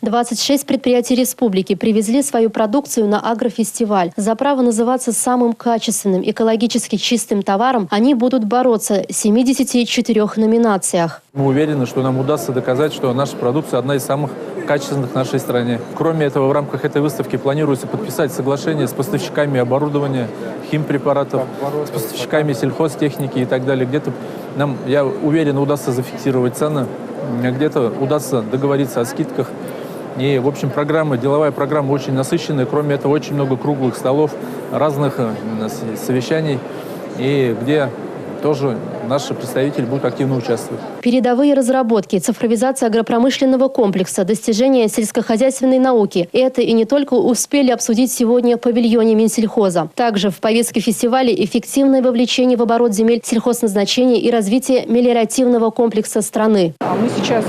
26 предприятий республики привезли свою продукцию на агрофестиваль. За право называться самым качественным, экологически чистым товаром они будут бороться в 74 номинациях. Мы уверены, что нам удастся доказать, что наша продукция одна из самых качественных в нашей стране. Кроме этого, в рамках этой выставки планируется подписать соглашение с поставщиками оборудования, химпрепаратов, с поставщиками сельхозтехники и так далее. Где-то нам, я уверен, удастся зафиксировать цены, где-то удастся договориться о скидках. И, в общем, деловая программа очень насыщенная. Кроме этого, очень много круглых столов, разных совещаний, и где тоже наши представители будут активно участвовать. Передовые разработки, цифровизация агропромышленного комплекса, достижения сельскохозяйственной науки. Это и не только успели обсудить сегодня в павильоне Минсельхоза. Также в повестке фестиваля эффективное вовлечение в оборот земель сельхозназначения и развитие мелиоративного комплекса страны. Мы сейчас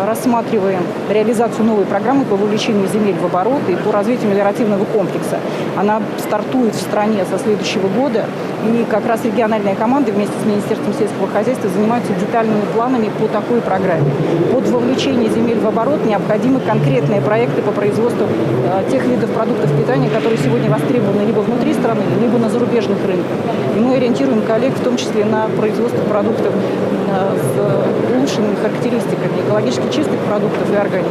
рассматриваем реализацию новой программы по вовлечению земель в оборот и по развитию мелиоративного комплекса. Она стартует в стране со следующего года. И как раз региональная команда вместе с Министерством сельского хозяйства занимаются детальными планами по такой программе. Под вовлечение земель в оборот необходимы конкретные проекты по производству тех видов продуктов питания, которые сегодня востребованы либо внутри страны, либо на зарубежных рынках. И мы ориентируем коллег в том числе на производство продуктов с улучшенными характеристиками экологически чистых продуктов и органики.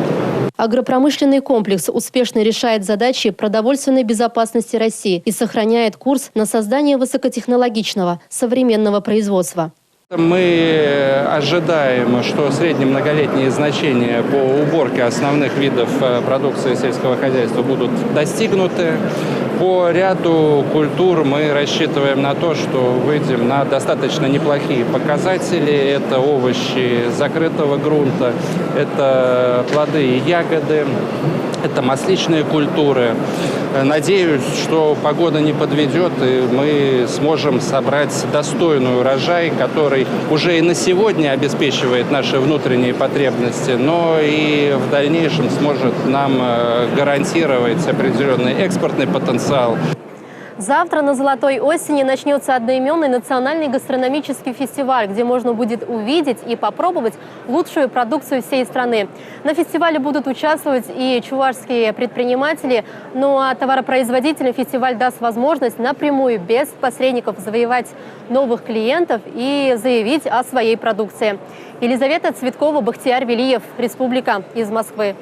Агропромышленный комплекс успешно решает задачи продовольственной безопасности России и сохраняет курс на создание высокотехнологичного, современного производства. Мы ожидаем, что средние многолетние значения по уборке основных видов продукции сельского хозяйства будут достигнуты. По ряду культур мы рассчитываем на то, что выйдем на достаточно неплохие показатели. Это овощи закрытого грунта, это плоды и ягоды, это масличные культуры. Надеюсь, что погода не подведет, и мы сможем собрать достойный урожай, который уже и на сегодня обеспечивает наши внутренние потребности, но и в дальнейшем сможет нам гарантировать определенный экспортный потенциал. Завтра на Золотой осени начнется одноименный национальный гастрономический фестиваль, где можно будет увидеть и попробовать лучшую продукцию всей страны. На фестивале будут участвовать и чувашские предприниматели, ну а товаропроизводителям фестиваль даст возможность напрямую, без посредников, завоевать новых клиентов и заявить о своей продукции. Елизавета Цветкова, Бахтияр Велиев, Республика, из Москвы.